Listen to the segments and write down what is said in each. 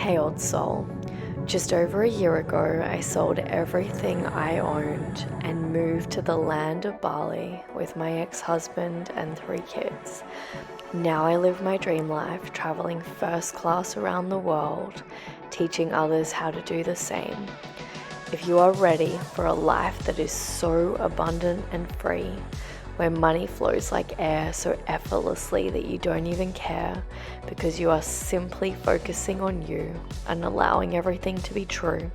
Hey old soul, just over a year ago I sold everything I owned and moved to the land of Bali with my ex-husband and 3 kids. Now I live my dream life, traveling first class around the world, teaching others how to do the same. If you are ready for a life that is so abundant and free, where money flows like air so effortlessly that you don't even care because you are simply focusing on you and allowing everything to be true,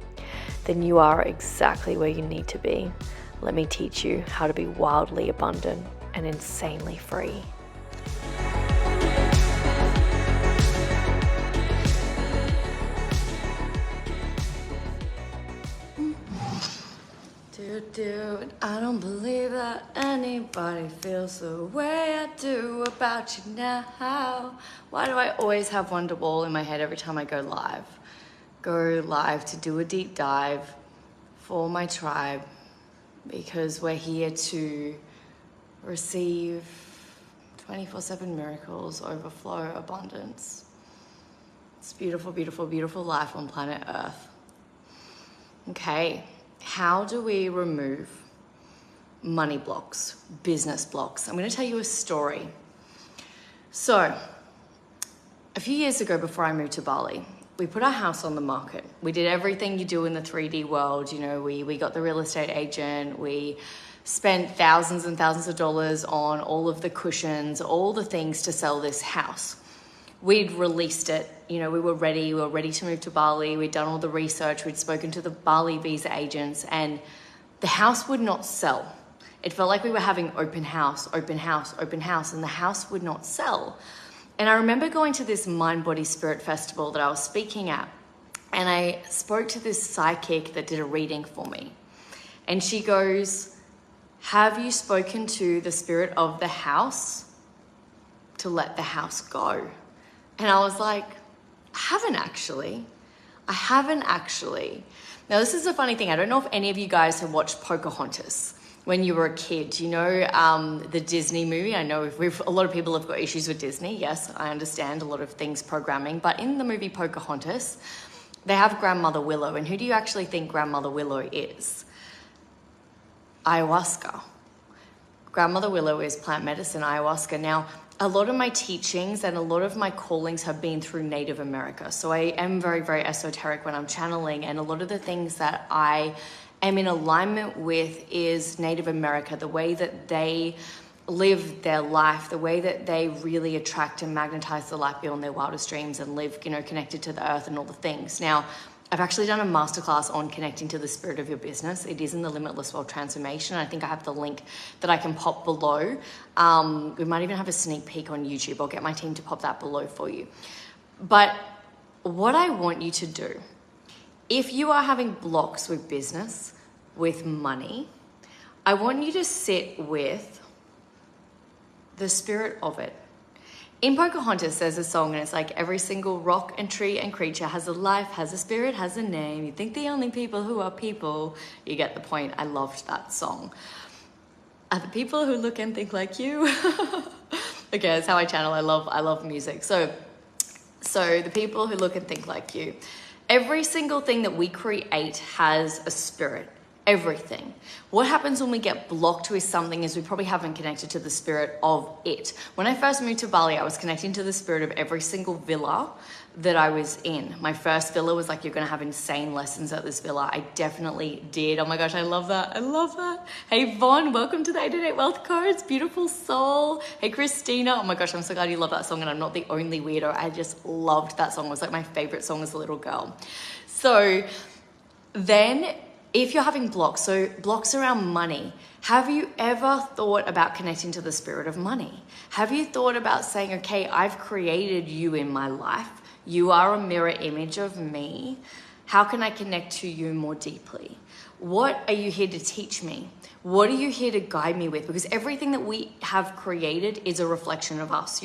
then you are exactly where you need to be. Let me teach you how to be wildly abundant and insanely free. Dude, I don't believe that anybody feels the way I do about you now. Why do I always have Wonderwall in my head every time I go live? Go live to do a deep dive for my tribe, because we're here to receive 24/7 miracles, overflow, abundance. It's beautiful, beautiful, beautiful life on planet Earth. Okay. How do we remove money blocks, business blocks? I'm going to tell you a story. So, a few years ago before I moved to Bali, we put our house on the market. We did everything you do in the 3D world. You know, we got the real estate agent. We spent thousands and thousands of dollars on all of the cushions, all the things to sell this house. We'd released it, you know, we were ready to move to Bali. We'd done all the research, we'd spoken to the Bali visa agents, and the house would not sell. It felt like we were having open house, and the house would not sell. And I remember going to this Mind, Body, Spirit festival that I was speaking at, and I spoke to this psychic that did a reading for me. And she goes, "Have you spoken to the spirit of the house to let the house go?" And I was like, I haven't actually. Now, this is a funny thing. I don't know if any of you guys have watched Pocahontas when you were a kid. You know, the Disney movie. I know a lot of people have got issues with Disney. Yes, I understand a lot of things programming. But in the movie Pocahontas, they have Grandmother Willow. And who do you actually think Grandmother Willow is? Ayahuasca. Grandmother Willow is plant medicine, ayahuasca. Now, a lot of my teachings and a lot of my callings have been through Native America. So I am very, very esoteric when I'm channeling, and a lot of the things that I am in alignment with is Native America, the way that they live their life, the way that they really attract and magnetize the light beyond their wildest dreams and live, you know, connected to the earth and all the things. Now, I've actually done a masterclass on connecting to the spirit of your business. It is in the Limitless World Transformation. I think I have the link that I can pop below. We might even have a sneak peek on YouTube. I'll get my team to pop that below for you. But what I want you to do, if you are having blocks with business, with money, I want you to sit with the spirit of it. In Pocahontas, there's a song, and it's like, every single rock and tree and creature has a life, has a spirit, has a name. You think the only people who are people. You get the point. I loved that song. Are the people who look and think like you? Okay, that's how I channel. I love music. So the people who look and think like you. Every single thing that we create has a spirit. Everything. What happens when we get blocked with something is we probably haven't connected to the spirit of it. When I first moved to Bali, I was connecting to the spirit of every single villa that I was in. My first villa was like, you're going to have insane lessons at this villa. I definitely did. Oh my gosh, I love that. Hey Vaughn, welcome to the 888 Wealth Codes. Beautiful soul. Hey Christina. Oh my gosh, I'm so glad you love that song, and I'm not the only weirdo. I just loved that song. It was like my favorite song as a little girl. So then, if you're having blocks, so blocks around money, have you ever thought about connecting to the spirit of money? Have you thought about saying, okay, I've created you in my life. You are a mirror image of me. How can I connect to you more deeply? What are you here to teach me? What are you here to guide me with? Because everything that we have created is a reflection of us.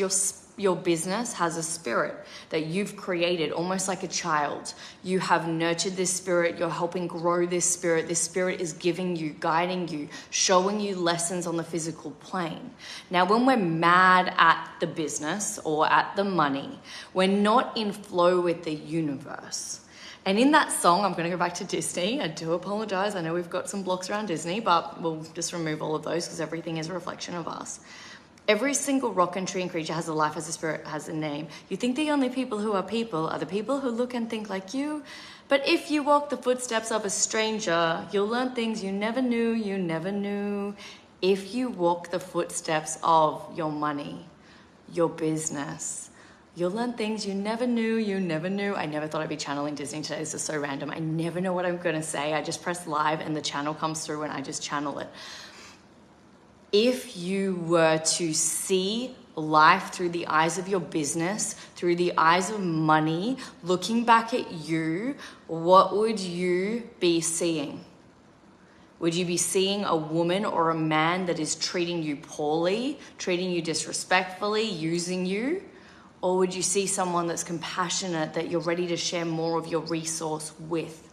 your business has a spirit that you've created, almost like a child. You have nurtured this spirit. You're helping grow this spirit. This spirit is giving you, guiding you, showing you lessons on the physical plane. Now, when we're mad at the business or at the money, we're not in flow with the universe. And in that song, I'm going to go back to Disney. I do apologize. I know we've got some blocks around Disney, but we'll just remove all of those because everything is a reflection of us. Every single rock and tree and creature has a life, has a spirit, has a name. You think the only people who are the people who look and think like you. But if you walk the footsteps of a stranger, you'll learn things you never knew. If you walk the footsteps of your money, your business, you'll learn things you never knew. I never thought I'd be channeling Disney today. This is so random. I never know what I'm going to say. I just press live and the channel comes through and I just channel it. If you were to see life through the eyes of your business, through the eyes of money, looking back at you, what would you be seeing? Would you be seeing a woman or a man that is treating you poorly, treating you disrespectfully, using you? Or would you see someone that's compassionate, that you're ready to share more of your resource with?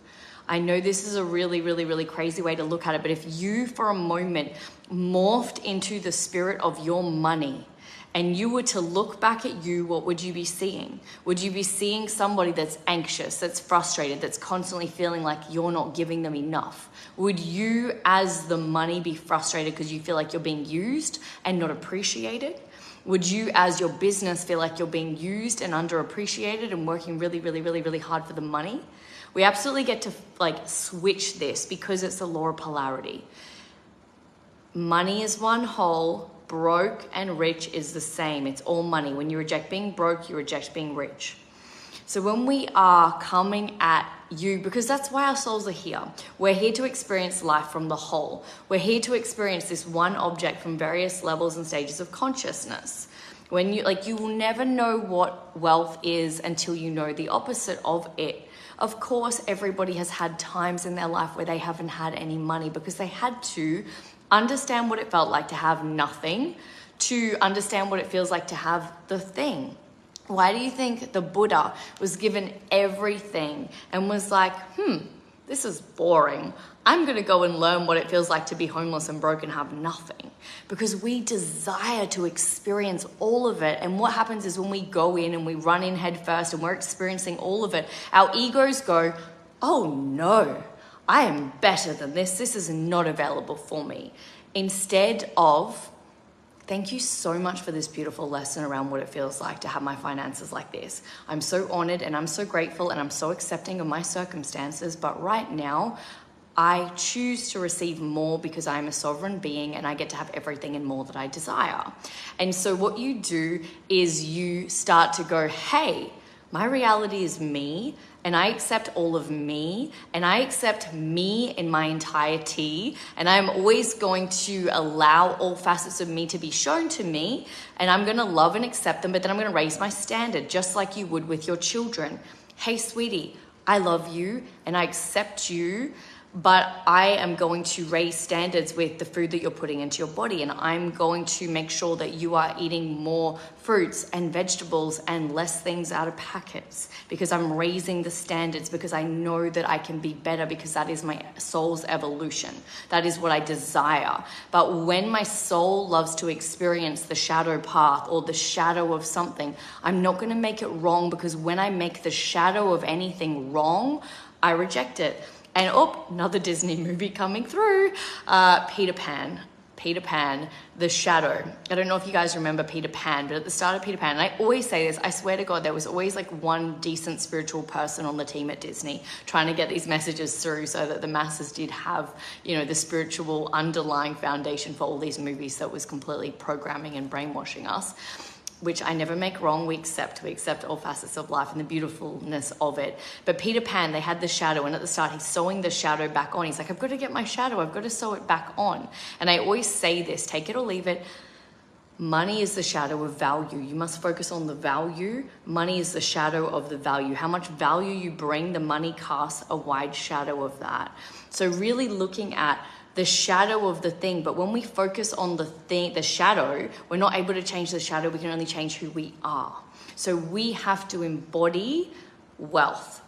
I know this is a really crazy way to look at it, but if you for a moment morphed into the spirit of your money and you were to look back at you, what would you be seeing? Would you be seeing somebody that's anxious, that's frustrated, that's constantly feeling like you're not giving them enough? Would you, as the money, be frustrated because you feel like you're being used and not appreciated? Would you, as your business, feel like you're being used and underappreciated and working really hard for the money? We absolutely get to switch this because it's the law of polarity. Money is one whole, broke and rich is the same. It's all money. When you reject being broke, you reject being rich. So when we are coming at you, because that's why our souls are here. We're here to experience life from the whole. We're here to experience this one object from various levels and stages of consciousness. When you will never know what wealth is until you know the opposite of it. Of course, everybody has had times in their life where they haven't had any money because they had to understand what it felt like to have nothing, to understand what it feels like to have the thing. Why do you think the Buddha was given everything and was like, this is boring. I'm going to go and learn what it feels like to be homeless and broke and have nothing. Because we desire to experience all of it. And what happens is when we go in and we run in head first and we're experiencing all of it, our egos go, oh no, I am better than this. This is not available for me. Instead of, thank you so much for this beautiful lesson around what it feels like to have my finances like this. I'm so honored and I'm so grateful and I'm so accepting of my circumstances. But right now, I choose to receive more because I am a sovereign being and I get to have everything and more that I desire. And so what you do is you start to go, hey, my reality is me, and I accept all of me, and I accept me in my entirety, and I'm always going to allow all facets of me to be shown to me, and I'm going to love and accept them, but then I'm going to raise my standard, just like you would with your children. Hey, sweetie, I love you, and I accept you, but I am going to raise standards with the food that you're putting into your body, and I'm going to make sure that you are eating more fruits and vegetables and less things out of packets, because I'm raising the standards, because I know that I can be better, because that is my soul's evolution. That is what I desire. But when my soul loves to experience the shadow path or the shadow of something, I'm not going to make it wrong, because when I make the shadow of anything wrong, I reject it. And another Disney movie coming through, Peter Pan, the shadow. I don't know if you guys remember Peter Pan, but at the start of Peter Pan, and I always say this, I swear to God, there was always one decent spiritual person on the team at Disney trying to get these messages through so that the masses did have, the spiritual underlying foundation for all these movies that was completely programming and brainwashing us. Which I never make wrong. We accept all facets of life and the beautifulness of it. But Peter Pan, they had the shadow, and at the start he's sewing the shadow back on. He's like, I've got to get my shadow, I've got to sew it back on. And I always say this, take it or leave it. Money is the shadow of value. You must focus on the value. Money is the shadow of the value. How much value you bring, the money casts a wide shadow of that. So really looking at the shadow of the thing. But when we focus on the shadow, we're not able to change the shadow. We can only change who we are. So we have to embody wealth,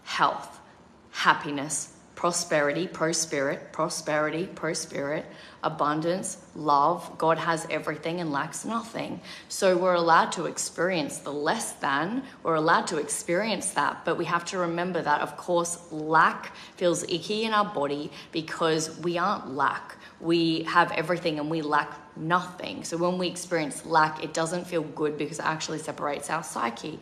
health, happiness, prosperity, pro-spirit, abundance, love. God has everything and lacks nothing. So we're allowed to experience the less than, we're allowed to experience that, but we have to remember that, of course, lack feels icky in our body because we aren't lack. We have everything and we lack nothing. So when we experience lack, it doesn't feel good because it actually separates our psyche.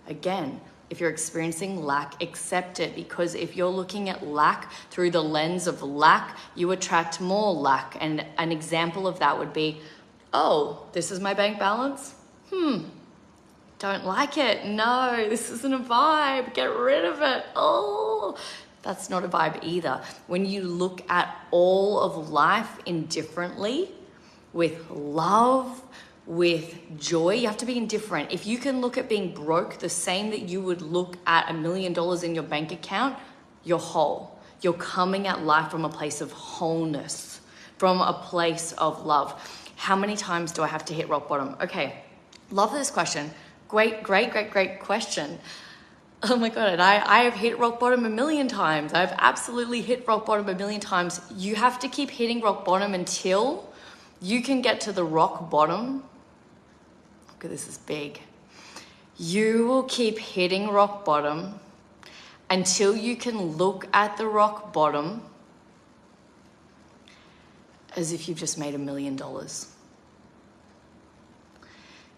Again, if you're experiencing lack, accept it, because if you're looking at lack through the lens of lack, you attract more lack. And an example of that would be, oh, this is my bank balance? Don't like it. No, this isn't a vibe. Get rid of it. Oh, that's not a vibe either. When you look at all of life indifferently, with love, with joy, you have to be indifferent. If you can look at being broke the same that you would look at $1 million in your bank account, you're whole. You're coming at life from a place of wholeness, from a place of love. How many times do I have to hit rock bottom? Okay, love this question. Great question. Oh my God, and I have hit rock bottom 1 million times. I've absolutely hit rock bottom 1 million times. You have to keep hitting rock bottom until you can get to the rock bottom. Look at this is big. You will keep hitting rock bottom until you can look at the rock bottom as if you've just made $1 million.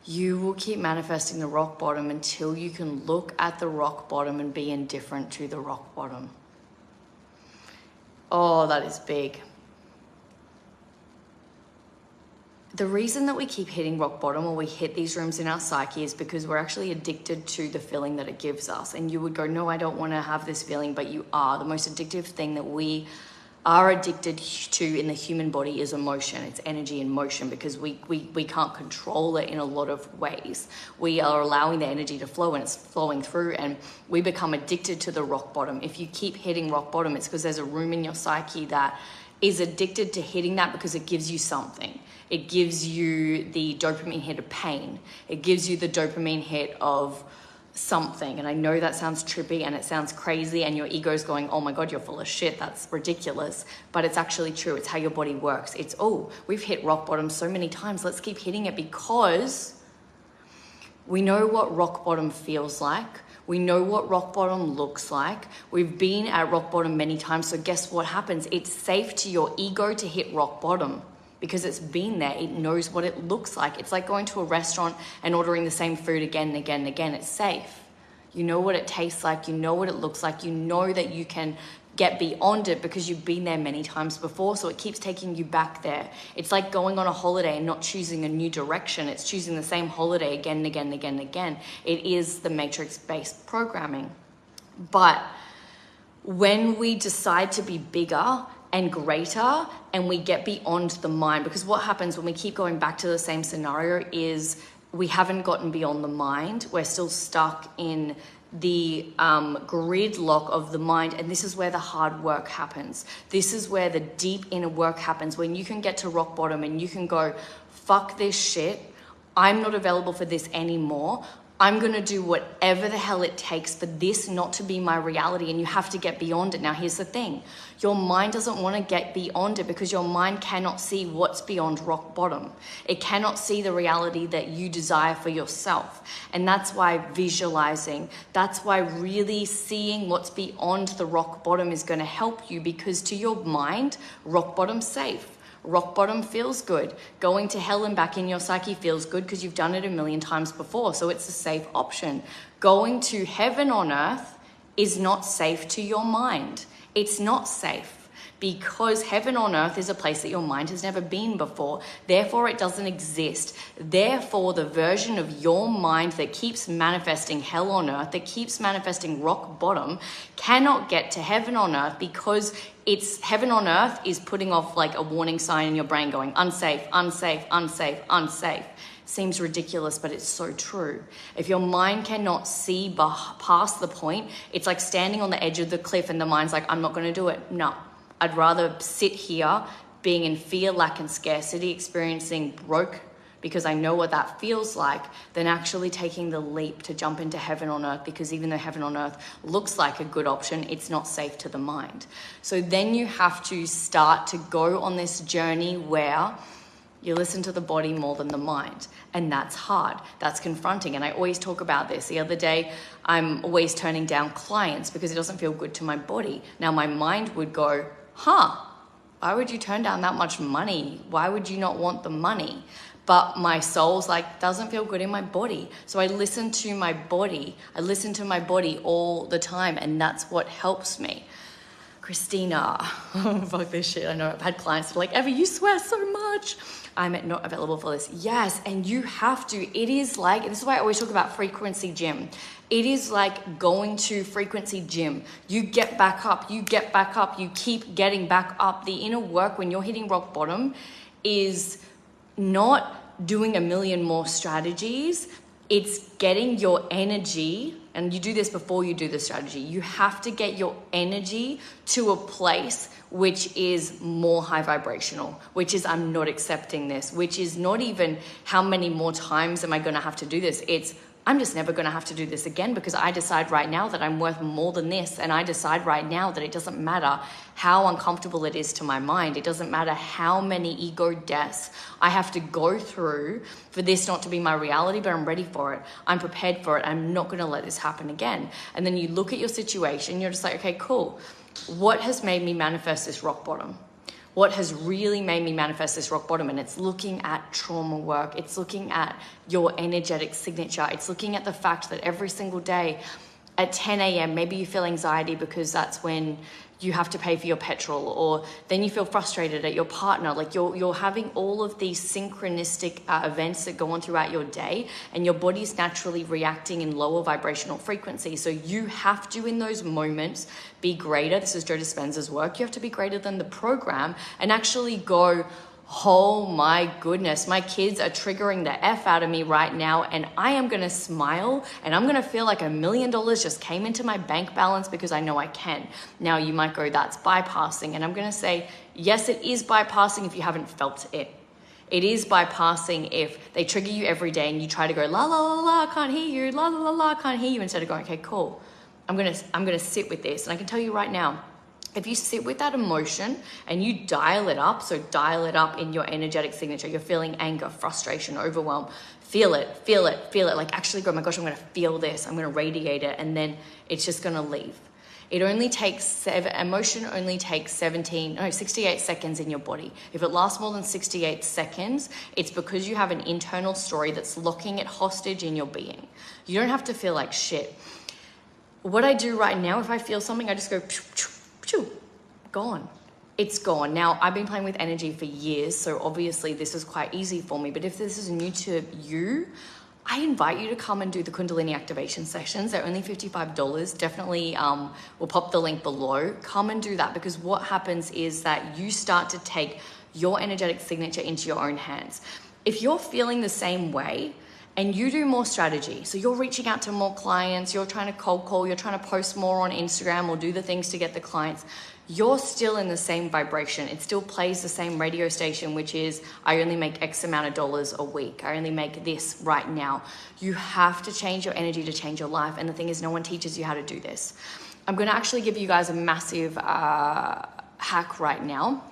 You will keep manifesting the rock bottom until you can look at the rock bottom and be indifferent to the rock bottom. Oh, that is big. The reason that we keep hitting rock bottom, or we hit these rooms in our psyche, is because we're actually addicted to the feeling that it gives us. And you would go, no, I don't want to have this feeling, but you are. The most addictive thing that we are addicted to in the human body is emotion. It's energy in motion, because we can't control it in a lot of ways. We are allowing the energy to flow, and it's flowing through, and we become addicted to the rock bottom. If you keep hitting rock bottom, it's because there's a room in your psyche that is addicted to hitting that because it gives you something. It gives you the dopamine hit of pain. It gives you the dopamine hit of something. And I know that sounds trippy and it sounds crazy, and your ego's going, oh my God, you're full of shit. That's ridiculous. But it's actually true. It's how your body works. It's, oh, we've hit rock bottom so many times. Let's keep hitting it, because we know what rock bottom feels like. We know what rock bottom looks like. We've been at rock bottom many times. So guess what happens? It's safe to your ego to hit rock bottom because it's been there. It knows what it looks like. It's like going to a restaurant and ordering the same food again and again and again. It's safe. You know what it tastes like. You know what it looks like. You know that you can get beyond it because you've been there many times before. So it keeps taking you back there. It's like going on a holiday and not choosing a new direction. It's choosing the same holiday again and again and again and again. It is the matrix-based programming. But when we decide to be bigger and greater, and we get beyond the mind, because what happens when we keep going back to the same scenario is we haven't gotten beyond the mind. We're still stuck in the gridlock of the mind, and this is where the hard work happens. This is where the deep inner work happens, when you can get to rock bottom and you can go, fuck this shit, I'm not available for this anymore. I'm going to do whatever the hell it takes for this not to be my reality. And you have to get beyond it. Now, here's the thing. Your mind doesn't want to get beyond it because your mind cannot see what's beyond rock bottom. It cannot see the reality that you desire for yourself. And that's why visualizing, that's why really seeing what's beyond the rock bottom is going to help you, because to your mind, rock bottom's safe. Rock bottom feels good. Going to hell and back in your psyche feels good because you've done it 1 million times before. So it's a safe option. Going to heaven on earth is not safe to your mind. It's not safe because heaven on earth is a place that your mind has never been before. Therefore, it doesn't exist. Therefore, the version of your mind that keeps manifesting hell on earth, that keeps manifesting rock bottom, cannot get to heaven on earth, because it's heaven on earth is putting off like a warning sign in your brain going, unsafe, unsafe, unsafe, unsafe. Seems ridiculous, but it's so true. If your mind cannot see past the point, it's like standing on the edge of the cliff and the mind's like, I'm not going to do it. No, I'd rather sit here being in fear, lack, and scarcity, experiencing broke, because I know what that feels like, than actually taking the leap to jump into heaven on earth, because even though heaven on earth looks like a good option, it's not safe to the mind. So then you have to start to go on this journey where you listen to the body more than the mind. And that's hard. That's confronting. And I always talk about this. The other day, I'm always turning down clients because it doesn't feel good to my body. Now, my mind would go, why would you turn down that much money? Why would you not want the money? But my soul's like, doesn't feel good in my body. So I listen to my body. I listen to my body all the time. And that's what helps me. Christina, fuck this shit. I know I've had clients that are like, Evie, you swear so much. I'm not available for this. Yes, and you have to. It is like, this is why I always talk about frequency gym. It is like going to frequency gym. You get back up, you get back up, you keep getting back up. The inner work when you're hitting rock bottom is not doing a million more strategies. It's getting your energy, and you do this before you do the strategy. You have to get your energy to a place which is more high vibrational, which is I'm not accepting this, which is not even how many more times am I going to have to do this. It's I'm just never going to have to do this again, because I decide right now that I'm worth more than this. And I decide right now that it doesn't matter how uncomfortable it is to my mind. It doesn't matter how many ego deaths I have to go through for this not to be my reality, but I'm ready for it. I'm prepared for it. I'm not going to let this happen again. And then you look at your situation, you're just like, okay, cool. What has made me manifest this rock bottom? What has really made me manifest this rock bottom? And it's looking at trauma work. It's looking at your energetic signature. It's looking at the fact that every single day at 10 a.m., maybe you feel anxiety because that's when you have to pay for your petrol, or then you feel frustrated at your partner. Like you're having all of these synchronistic events that go on throughout your day, and your body's naturally reacting in lower vibrational frequency. So you have to, in those moments, be greater. This is Joe Dispenza's work. You have to be greater than the program and actually go, oh my goodness, my kids are triggering the F out of me right now, and I am going to smile and I'm going to feel like $1 million just came into my bank balance because I know I can. Now you might go, that's bypassing. And I'm going to say, yes, it is bypassing if you haven't felt it. It is bypassing if they trigger you every day and you try to go, la, la, la, la, can't hear you, la, la, la, la, can't hear you, instead of going, okay, cool. I'm going to sit with this. And I can tell you right now, if you sit with that emotion and you dial it up, so dial it up in your energetic signature, you're feeling anger, frustration, overwhelm, feel it, feel it, feel it. Like actually go, oh my gosh, I'm going to feel this. I'm going to radiate it. And then it's just going to leave. It only takes emotion only takes 68 seconds in your body. If it lasts more than 68 seconds, it's because you have an internal story that's locking it hostage in your being. You don't have to feel like shit. What I do right now, if I feel something, I just go, gone. It's gone. Now, I've been playing with energy for years, so obviously this is quite easy for me. But if this is new to you, I invite you to come and do the Kundalini activation sessions. They're only $55. Definitely we'll pop the link below. Come and do that, because what happens is that you start to take your energetic signature into your own hands. If you're feeling the same way, and you do more strategy, so you're reaching out to more clients, you're trying to cold call, you're trying to post more on Instagram or do the things to get the clients, you're still in the same vibration. It still plays the same radio station, which is, I only make X amount of dollars a week. I only make this right now. You have to change your energy to change your life. And the thing is, no one teaches you how to do this. I'm going to actually give you guys a massive hack right now.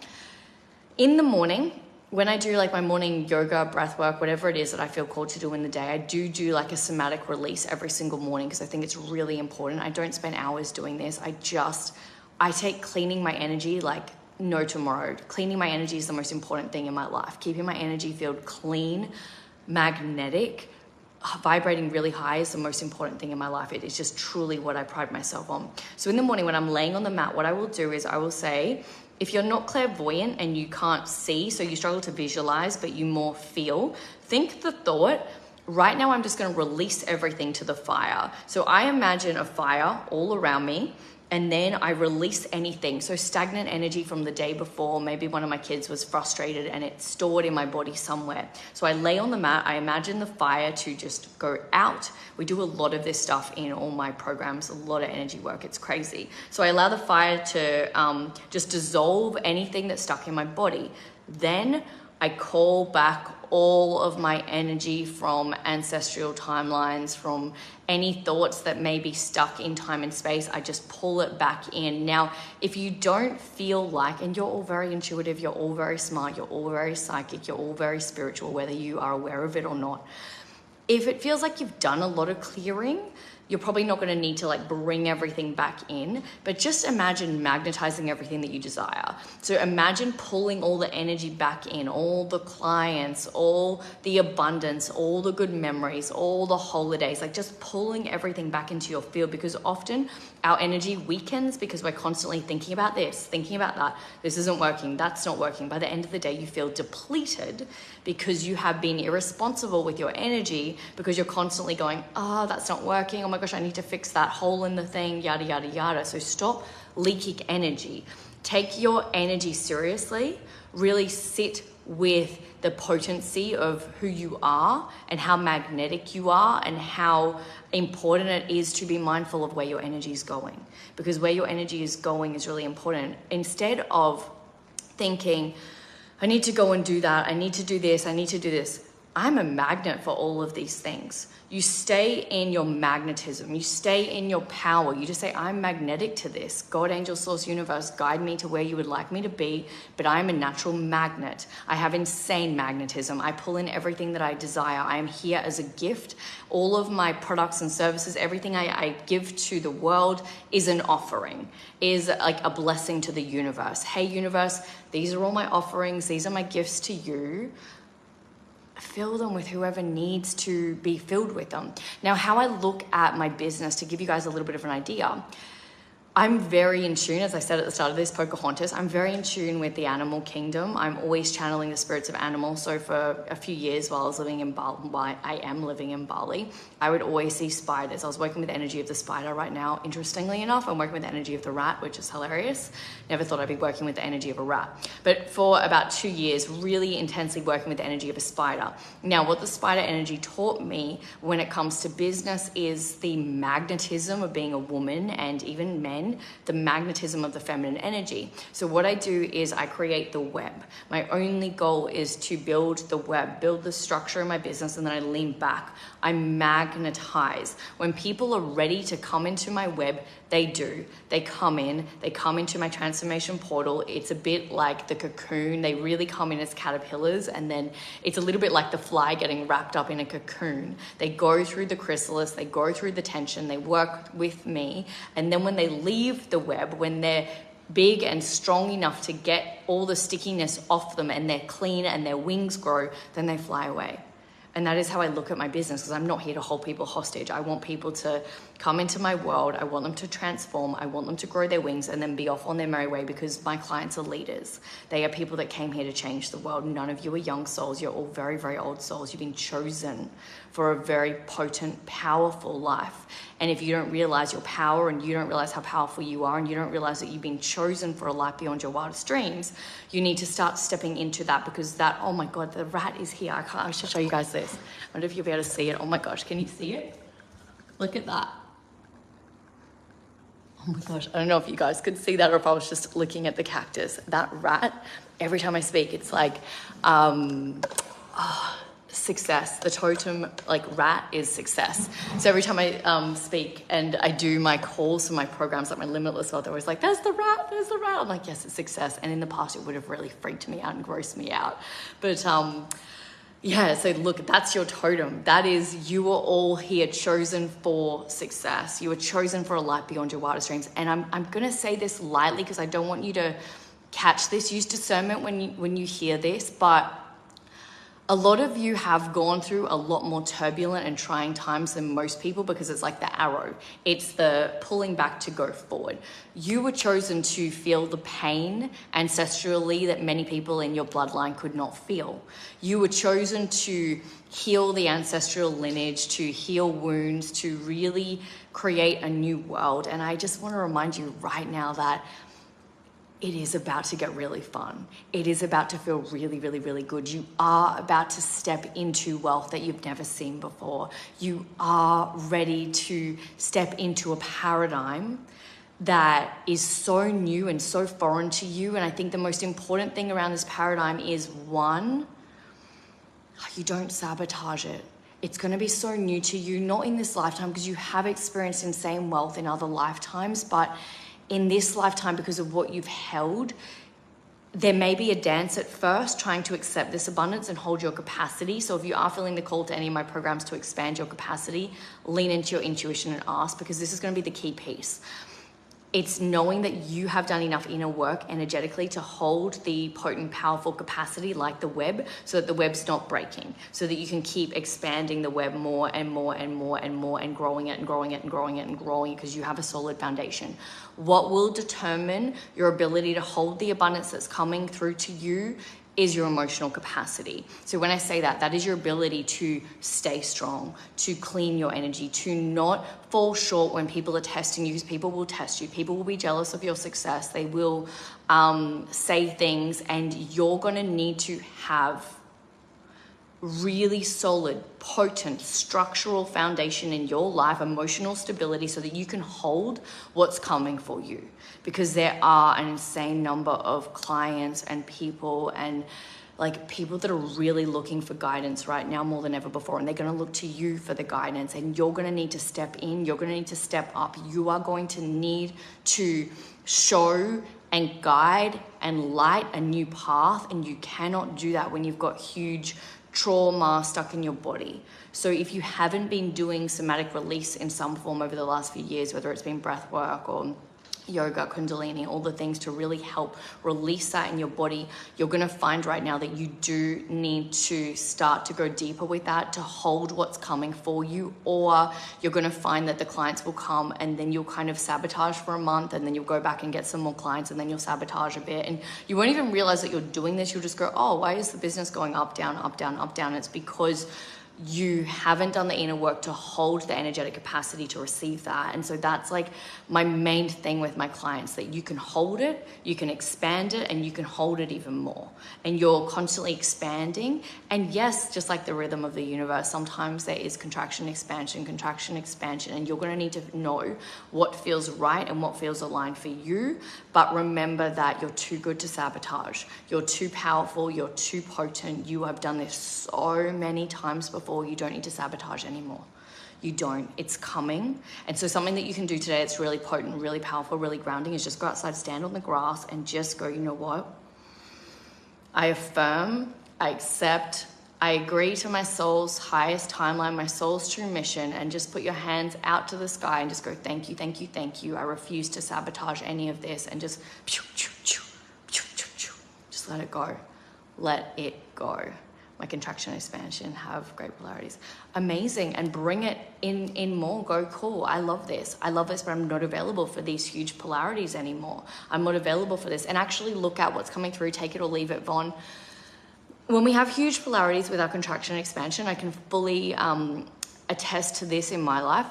In the morning, when I do like my morning yoga, breath work, whatever it is that I feel called to do in the day, I do like a somatic release every single morning, because I think it's really important. I don't spend hours doing this. I take cleaning my energy like no tomorrow. Cleaning my energy is the most important thing in my life. Keeping my energy field clean, magnetic, vibrating really high is the most important thing in my life. It is just truly what I pride myself on. So in the morning when I'm laying on the mat, what I will do is I will say, if you're not clairvoyant and you can't see, so you struggle to visualize, but you more feel, think the thought, right now I'm just going to release everything to the fire. So I imagine a fire all around me. And then I release anything. So stagnant energy from the day before, maybe one of my kids was frustrated and it's stored in my body somewhere. So I lay on the mat, I imagine the fire to just go out. We do a lot of this stuff in all my programs, a lot of energy work, it's crazy. So I allow the fire to just dissolve anything that's stuck in my body. Then I call back all of my energy from ancestral timelines, from any thoughts that may be stuck in time and space. I just pull it back in. Now, if you don't feel like, and you're all very intuitive, you're all very smart, you're all very psychic, you're all very spiritual, whether you are aware of it or not, if it feels like you've done a lot of clearing, you're probably not going to need to like bring everything back in, but just imagine magnetizing everything that you desire. So imagine pulling all the energy back in, all the clients, all the abundance, all the good memories, all the holidays, like just pulling everything back into your field, because often our energy weakens because we're constantly thinking about this, thinking about that. This isn't working, that's not working. By the end of the day, you feel depleted because you have been irresponsible with your energy, because you're constantly going, oh, that's not working. Oh my gosh, I need to fix that hole in the thing, yada, yada, yada. So stop leaking energy. Take your energy seriously. Really sit with the potency of who you are and how magnetic you are and how important it is to be mindful of where your energy is going, because where your energy is going is really important. Instead of thinking, I need to go and do that, I need to do this, I need to do this. I'm a magnet for all of these things. You stay in your magnetism. You stay in your power. You just say, I'm magnetic to this. God, angel, source, universe, guide me to where you would like me to be, but I'm a natural magnet. I have insane magnetism. I pull in everything that I desire. I am here as a gift. All of my products and services, everything I give to the world is an offering, is like a blessing to the universe. Hey, universe, these are all my offerings. These are my gifts to you. Fill them with whoever needs to be filled with them. Now, how I look at my business, to give you guys a little bit of an idea, I'm very in tune, as I said at the start of this, Pocahontas, I'm very in tune with the animal kingdom. I'm always channeling the spirits of animals. So for a few years while I was living in Bali, while I am living in Bali, I would always see spiders. I was working with the energy of the spider right now. Interestingly enough, I'm working with the energy of the rat, which is hilarious. Never thought I'd be working with the energy of a rat. But for about 2 years, really intensely working with the energy of a spider. Now, what the spider energy taught me when it comes to business is the magnetism of being a woman, and even men, the magnetism of the feminine energy. So what I do is I create the web. My only goal is to build the web, build the structure of my business, and then I lean back. I magnetize. When people are ready to come into my web, they do. They come into my transformation portal. It's a bit like the cocoon. They really come in as caterpillars, and then it's a little bit like the fly getting wrapped up in a cocoon. They go through the chrysalis, they go through the tension, they work with me, and then when they leave the web, when they're big and strong enough to get all the stickiness off them and they're clean and their wings grow, then they fly away. And that is how I look at my business, because I'm not here to hold people hostage. I want people to come into my world. I want them to transform. I want them to grow their wings and then be off on their merry way, because my clients are leaders. They are people that came here to change the world. None of you are young souls. You're all very, very old souls. You've been chosen for a very potent, powerful life. And if you don't realize your power, and you don't realize how powerful you are, and you don't realize that you've been chosen for a life beyond your wildest dreams, you need to start stepping into that, because that, oh my God, the rat is here. I should show you guys this. I wonder if you'll be able to see it. Oh my gosh, can you see it? Look at that. Oh my gosh, I don't know if you guys could see that or if I was just looking at the cactus. That rat, every time I speak, it's like, success. The totem, like, rat is success. So every time I speak and I do my calls for my programs, like my Limitless Wealth, they're always like, there's the rat. I'm like, yes, it's success. And in the past, it would have really freaked me out and grossed me out. But yeah, so look, that's your totem. That is, you are all here chosen for success. You are chosen for a life beyond your wildest dreams. And I'm going to say this lightly, because I don't want you to catch this. Use discernment when you hear this, but A lot of you have gone through a lot more turbulent and trying times than most people, because it's like the arrow. It's the pulling back to go forward. You were chosen to feel the pain ancestrally that many people in your bloodline could not feel. You were chosen to heal the ancestral lineage, to heal wounds, to really create a new world. And I just want to remind you right now that it is about to get really fun. It is about to feel really, really, really good. You are about to step into wealth that you've never seen before. You are ready to step into a paradigm that is so new and so foreign to you. And I think the most important thing around this paradigm is, one, you don't sabotage it. It's going to be so new to you, not in this lifetime, because you have experienced insane wealth in other lifetimes, but in this lifetime, because of what you've held, there may be a dance at first trying to accept this abundance and hold your capacity. So if you are feeling the call to any of my programs to expand your capacity, lean into your intuition and ask, because this is going to be the key piece. It's knowing that you have done enough inner work energetically to hold the potent, powerful capacity like the web, so that the web's not breaking, so that you can keep expanding the web more and more and more and more, and growing it and growing it and growing it and growing it, because you have a solid foundation. What will determine your ability to hold the abundance that's coming through to you is your emotional capacity. So when I say that, that is your ability to stay strong, to clean your energy, to not fall short when people are testing you, because people will test you. People will be jealous of your success. They will say things, and you're going to need to have really solid, potent, structural foundation in your life, emotional stability, so that you can hold what's coming for you. Because there are an insane number of clients and people, and like people that are really looking for guidance right now more than ever before, and they're going to look to you for the guidance, and you're going to need to step in. You're going to need to step up. You are going to need to show and guide and light a new path, and you cannot do that when you've got huge trauma stuck in your body. So if you haven't been doing somatic release in some form over the last few years, whether it's been breath work or yoga, kundalini, all the things to really help release that in your body, you're going to find right now that you do need to start to go deeper with that, to hold what's coming for you. Or you're going to find that the clients will come, and then you'll kind of sabotage for a month, and then you'll go back and get some more clients, and then you'll sabotage a bit, and you won't even realize that you're doing this. You'll just go, oh, why is the business going up, down, up, down, up, down? It's because you haven't done the inner work to hold the energetic capacity to receive that. And so that's like my main thing with my clients, that you can hold it, you can expand it, and you can hold it even more. And you're constantly expanding. And yes, just like the rhythm of the universe, sometimes there is contraction, expansion, and you're going to need to know what feels right and what feels aligned for you. But remember that you're too good to sabotage. You're too powerful. You're too potent. You have done this so many times before. You don't need to sabotage anymore. You don't. It's coming. And so something that you can do today that's really potent, really powerful, really grounding is just go outside, stand on the grass, and just go, you know what? I affirm, I accept, I agree to my soul's highest timeline, my soul's true mission, and just put your hands out to the sky and just go, thank you, thank you, thank you. I refuse to sabotage any of this, and just let it go. Let it go. My contraction and expansion have great polarities. Amazing. And bring it in more. Go, cool. I love this, but I'm not available for these huge polarities anymore. I'm not available for this. And actually look at what's coming through. Take it or leave it, Vaughn. When we have huge polarities with our contraction and expansion, I can fully attest to this in my life.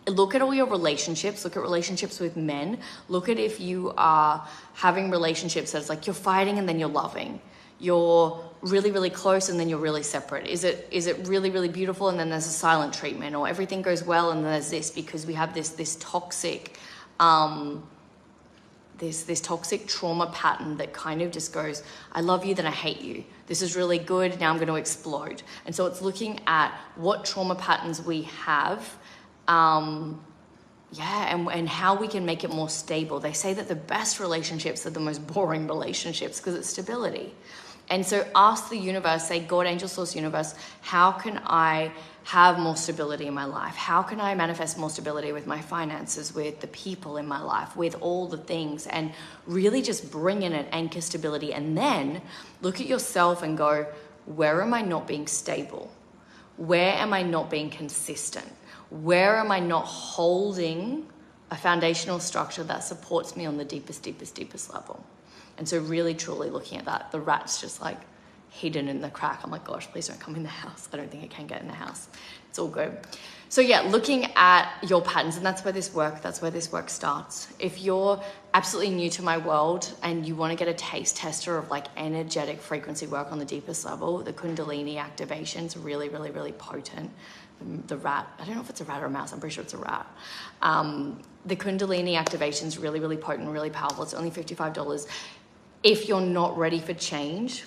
Look at all your relationships. Look at relationships with men. Look at if you are having relationships that's like you're fighting and then you're loving. You're really, really close and then you're really separate. Is it really, really beautiful and then there's a silent treatment, or everything goes well and then there's this, because we have this toxic this toxic trauma pattern that kind of just goes, I love you, then I hate you. This is really good, now I'm going to explode. And so it's looking at what trauma patterns we have, and how we can make it more stable. They say that the best relationships are the most boring relationships because it's stability. And so ask the universe, say, God, angel, source, universe, how can I have more stability in my life? How can I manifest more stability with my finances, with the people in my life, with all the things? And really just bring in an anchor stability, and then look at yourself and go, where am I not being stable? Where am I not being consistent? Where am I not holding a foundational structure that supports me on the deepest level? And so really, truly looking at that, the rat's just like hidden in the crack. I'm like, gosh, please don't come in the house. I don't think it can get in the house. It's all good. So yeah, looking at your patterns, and that's where this work starts. If you're absolutely new to my world and you want to get a taste tester of like energetic frequency work on the deepest level, the Kundalini activation is really, really, really potent. The rat, I don't know if it's a rat or a mouse, I'm pretty sure it's a rat. The Kundalini activation is really, really potent, really powerful. It's only $55. If you're not ready for change,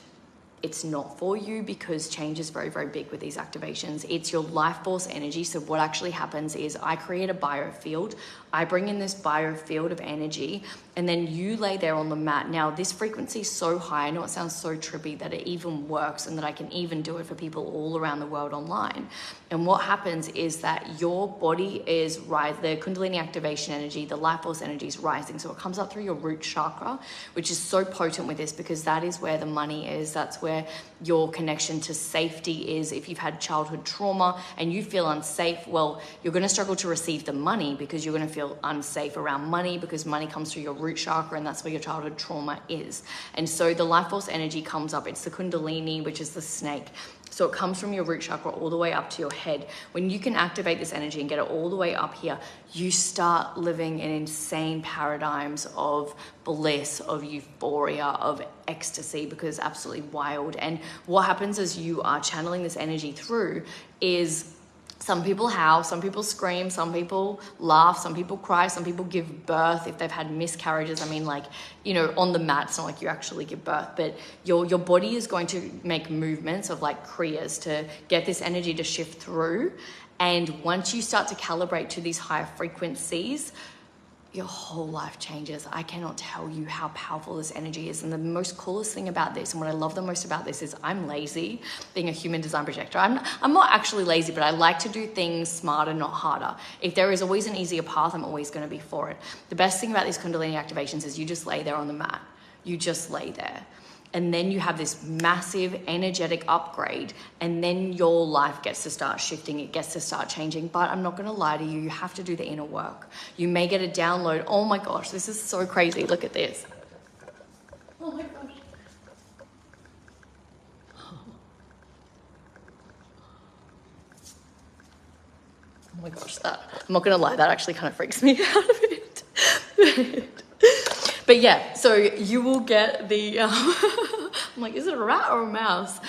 it's not for you, because change is very, very big with these activations. It's your life force energy. So what actually happens is I create a biofield. I bring in this biofield of energy, and then you lay there on the mat. Now, this frequency is so high. I know it sounds so trippy that it even works and that I can even do it for people all around the world online. And what happens is that your body is rising, the Kundalini activation energy, the life force energy is rising. So it comes up through your root chakra, which is so potent with this, because that is where the money is. That's where your connection to safety is. If you've had childhood trauma and you feel unsafe, well, you're going to struggle to receive the money, because you're going to feel unsafe around money, because money comes through your root chakra, and that's where your childhood trauma is. And so the life force energy comes up. It's the Kundalini, which is the snake. So it comes from your root chakra all the way up to your head. When you can activate this energy and get it all the way up here, you start living in insane paradigms of bliss, of euphoria, of ecstasy, because it's absolutely wild. And what happens as you are channeling this energy through is some people howl, some people scream, some people laugh, some people cry, some people give birth if they've had miscarriages. I mean, like, you know, on the mat, it's not like you actually give birth, but your body is going to make movements of like kriyas to get this energy to shift through. And once you start to calibrate to these higher frequencies, your whole life changes. I cannot tell you how powerful this energy is. And the most coolest thing about this, and what I love the most about this, is I'm lazy, being a human design projector. I'm not actually lazy, but I like to do things smarter, not harder. If there is always an easier path, I'm always going to be for it. The best thing about these Kundalini activations is you just lay there on the mat. You just lay there. And then you have this massive energetic upgrade, and then your life gets to start shifting, it gets to start changing. But I'm not going to lie to you, you have to do the inner work. You may get a download. Oh my gosh, this is so crazy. Look at this. Oh my gosh. Oh my gosh, that, I'm not going to lie, that actually kind of freaks me out a bit. But yeah, so you will get the, I'm like, is it a rat or a mouse?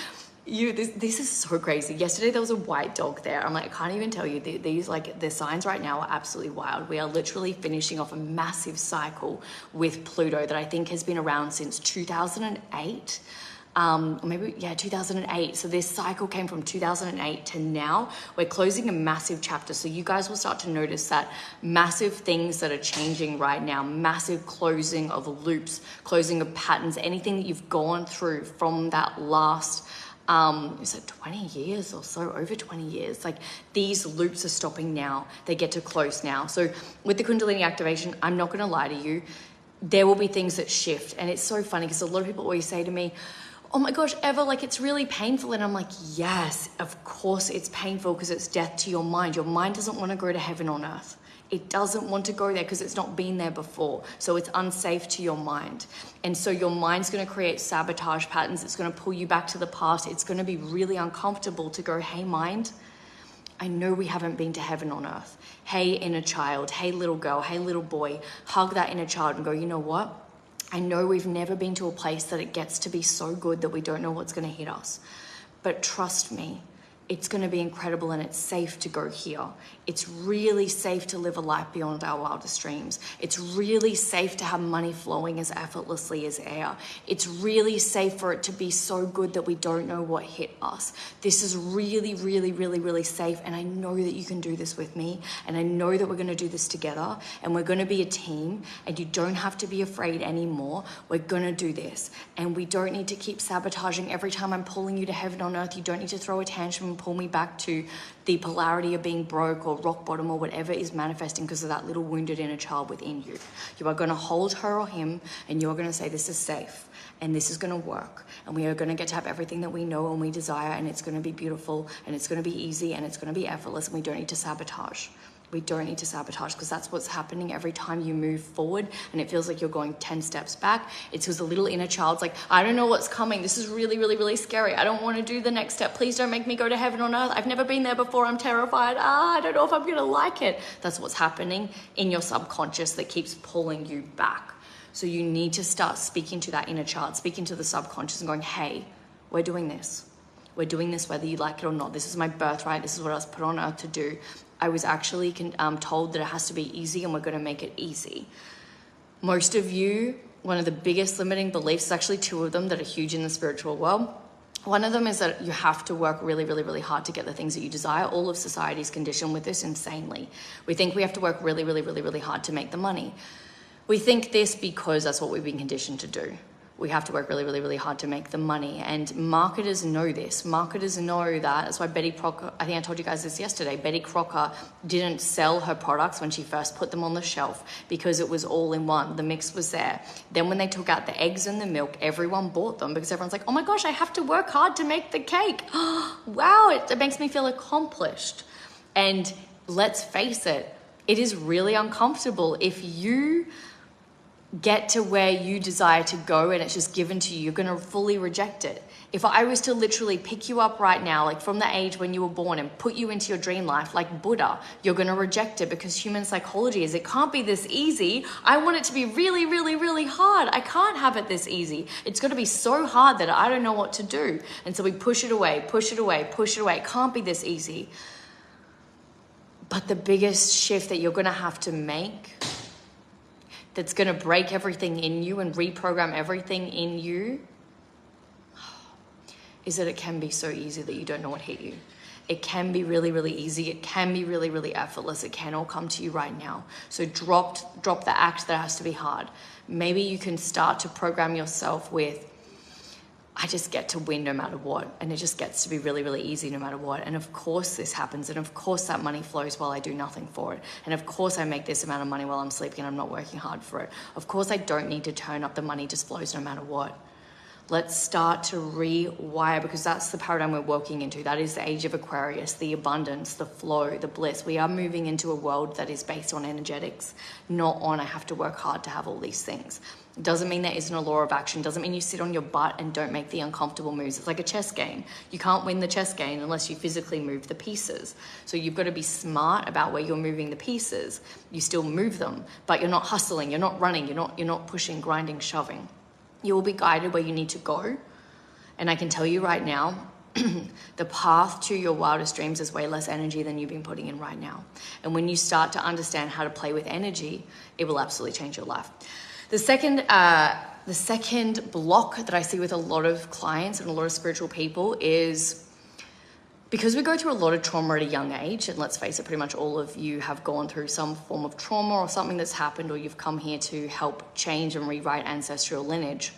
This is so crazy. Yesterday there was a white dog there. I'm like, I can't even tell you, these like, the signs right now are absolutely wild. We are literally finishing off a massive cycle with Pluto that I think has been around since 2008. Maybe, yeah, 2008. So this cycle came from 2008 to now. We're closing a massive chapter. So you guys will start to notice that massive things that are changing right now, massive closing of loops, closing of patterns, anything that you've gone through from that last, it's like 20 years or so, over 20 years. Like, these loops are stopping now. They get to close now. So with the Kundalini activation, I'm not going to lie to you, there will be things that shift. And it's so funny because a lot of people always say to me, oh my gosh, Eva, like, it's really painful. And I'm like, yes, of course it's painful, because it's death to your mind. Your mind doesn't want to go to heaven on earth. It doesn't want to go there because it's not been there before. So it's unsafe to your mind. And so your mind's going to create sabotage patterns. It's going to pull you back to the past. It's going to be really uncomfortable to go, hey, mind, I know we haven't been to heaven on earth. Hey, inner child. Hey, little girl. Hey, little boy. Hug that inner child and go, you know what? I know we've never been to a place that it gets to be so good that we don't know what's going to hit us. But trust me, it's going to be incredible, and it's safe to go here. It's really safe to live a life beyond our wildest dreams. It's really safe to have money flowing as effortlessly as air. It's really safe for it to be so good that we don't know what hit us. This is really, really, really, really safe, and I know that you can do this with me, and I know that we're going to do this together, and we're going to be a team, and you don't have to be afraid anymore. We're going to do this, and we don't need to keep sabotaging every time I'm pulling you to heaven on earth. You don't need to throw a tantrum pull me back to the polarity of being broke or rock bottom or whatever is manifesting because of that little wounded inner child within you. You are going to hold her or him and you're going to say, this is safe and this is going to work. And we are going to get to have everything that we know and we desire, and it's going to be beautiful and it's going to be easy and it's going to be effortless, and we don't need to sabotage. We don't need to sabotage, because that's what's happening every time you move forward and it feels like you're going 10 steps back. It's because the little inner child's like, I don't know what's coming. This is really, really, really scary. I don't want to do the next step. Please don't make me go to heaven on earth. I've never been there before. I'm terrified. I don't know if I'm going to like it. That's what's happening in your subconscious that keeps pulling you back. So you need to start speaking to that inner child, speaking to the subconscious and going, hey, we're doing this. We're doing this whether you like it or not. This is my birthright. This is what I was put on earth to do. I was actually told that it has to be easy, and we're going to make it easy. Most of you, one of the biggest limiting beliefs, actually two of them that are huge in the spiritual world. One of them is that you have to work really, really, really hard to get the things that you desire. All of society is conditioned with this insanely. We think we have to work really, really, really, really hard to make the money. We think this because that's what we've been conditioned to do. We have to work really, really, really hard to make the money. And marketers know this. Marketers know that. That's why Betty Crocker, I think I told you guys this yesterday, Betty Crocker didn't sell her products when she first put them on the shelf because it was all in one. The mix was there. Then when they took out the eggs and the milk, everyone bought them because everyone's like, oh my gosh, I have to work hard to make the cake. Wow, it makes me feel accomplished. And let's face it, it is really uncomfortable. If you get to where you desire to go and it's just given to you, you're going to fully reject it. If I was to literally pick you up right now, like from the age when you were born, and put you into your dream life like Buddha, you're going to reject it, because human psychology is, it can't be this easy. I want it to be really, really, really hard. I can't have it this easy. It's going to be so hard that I don't know what to do. And so we push it away, push it away, push it away. It can't be this easy. But the biggest shift that you're going to have to make, that's going to break everything in you and reprogram everything in you, is that it can be so easy that you don't know what hit you. It can be really, really easy. It can be really, really effortless. It can all come to you right now. So drop the act that has to be hard. Maybe you can start to program yourself with, I just get to win no matter what. And it just gets to be really, really easy no matter what. And of course this happens. And of course that money flows while I do nothing for it. And of course I make this amount of money while I'm sleeping and I'm not working hard for it. Of course I don't need to turn up. The money just flows no matter what. Let's start to rewire, because that's the paradigm we're walking into. That is the age of Aquarius, the abundance, the flow, the bliss. We are moving into a world that is based on energetics, not on I have to work hard to have all these things. It doesn't mean there isn't a law of action. It doesn't mean you sit on your butt and don't make the uncomfortable moves. It's like a chess game. You can't win the chess game unless you physically move the pieces. So you've got to be smart about where you're moving the pieces. You still move them, but you're not hustling, you're not running, you're not pushing, grinding, shoving. You will be guided where you need to go. And I can tell you right now, the path to your wildest dreams is way less energy than you've been putting in right now. And when you start to understand how to play with energy, it will absolutely change your life. The second block that I see with a lot of clients and a lot of spiritual people is, because we go through a lot of trauma at a young age, and let's face it, pretty much all of you have gone through some form of trauma or something that's happened, or you've come here to help change and rewrite ancestral lineage.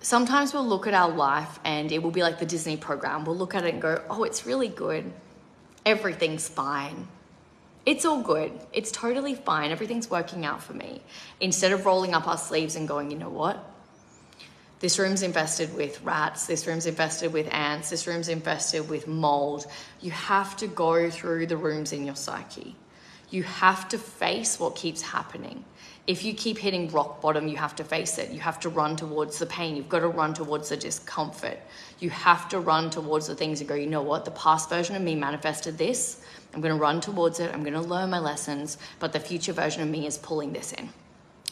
Sometimes we'll look at our life and it will be like the Disney program. We'll look at it and go, oh, it's really good. Everything's fine. It's all good. It's totally fine. Everything's working out for me. Instead of rolling up our sleeves and going, you know what? This room's infested with rats. This room's infested with ants. This room's infested with mold. You have to go through the rooms in your psyche. You have to face what keeps happening. If you keep hitting rock bottom, you have to face it. You have to run towards the pain. You've got to run towards the discomfort. You have to run towards the things and go, you know what? The past version of me manifested this. I'm going to run towards it. I'm going to learn my lessons. But the future version of me is pulling this in.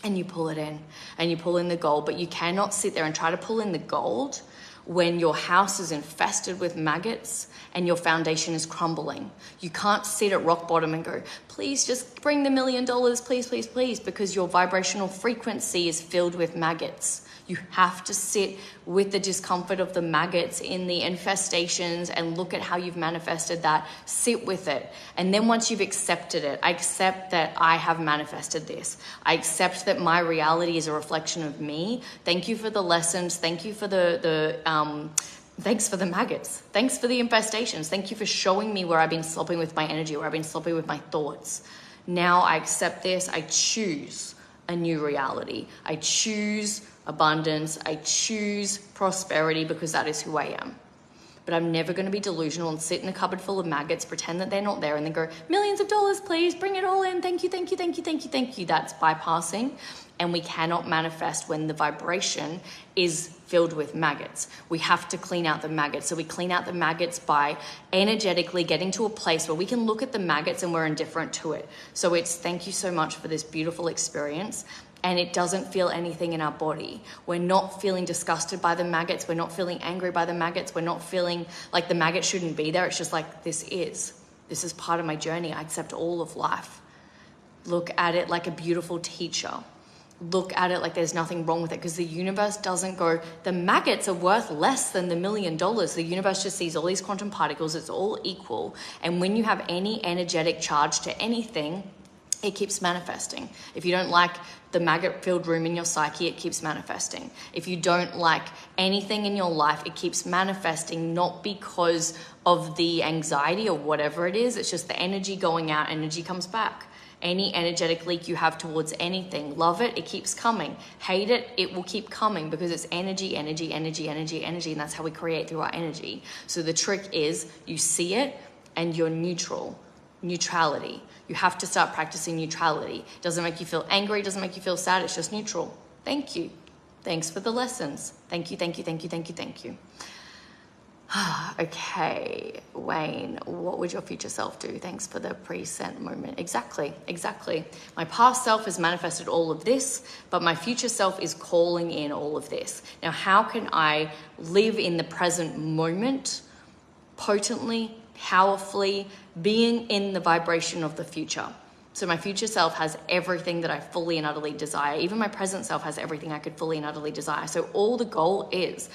And you pull it in, and you pull in the gold, but you cannot sit there and try to pull in the gold when your house is infested with maggots and your foundation is crumbling. You can't sit at rock bottom and go, please just bring the $1 million, please, please, please, because your vibrational frequency is filled with maggots. You have to sit with the discomfort of the maggots in the infestations and look at how you've manifested that. Sit with it. And then once you've accepted it, I accept that I have manifested this. I accept that my reality is a reflection of me. Thank you for the lessons. Thank you for the Thanks for the maggots. Thanks for the infestations. Thank you for showing me where I've been slopping with my energy, where I've been slopping with my thoughts. Now I accept this. I choose a new reality. I choose abundance. I choose prosperity because that is who I am. But I'm never going to be delusional and sit in a cupboard full of maggots, pretend that they're not there, and then go, millions of dollars, please, bring it all in. Thank you, thank you, thank you, thank you, thank you. That's bypassing. And we cannot manifest when the vibration is filled with maggots. We have to clean out the maggots. So we clean out the maggots by energetically getting to a place where we can look at the maggots and we're indifferent to it. So it's thank you so much for this beautiful experience. And it doesn't feel anything in our body. We're not feeling disgusted by the maggots. We're not feeling angry by the maggots. We're not feeling like the maggot shouldn't be there. It's just like, this is part of my journey. I accept all of life. Look at it like a beautiful teacher. Look at it like there's nothing wrong with it, because the universe doesn't go, the maggots are worth less than the $1 million. The universe just sees all these quantum particles. It's all equal. And when you have any energetic charge to anything, it keeps manifesting. If you don't like the maggot-filled room in your psyche, it keeps manifesting. If you don't like anything in your life, it keeps manifesting, not because of the anxiety or whatever it is. It's just the energy going out, energy comes back. Any energetic leak you have towards anything, love it, it keeps coming. Hate it, it will keep coming, because it's energy, energy, energy, energy, energy, and that's how we create through our energy. So the trick is you see it and you're neutral. Neutrality. You have to start practicing neutrality. It doesn't make you feel angry, it doesn't make you feel sad, it's just neutral. Thank you. Thanks for the lessons. Thank you, thank you, thank you, thank you, thank you. Okay, Wayne, what would your future self do? Thanks for the pre-sent moment. Exactly. My past self has manifested all of this, but my future self is calling in all of this. Now, how can I live in the present moment potently, powerfully, being in the vibration of the future? So my future self has everything that I fully and utterly desire. Even my present self has everything I could fully and utterly desire. So all the goal is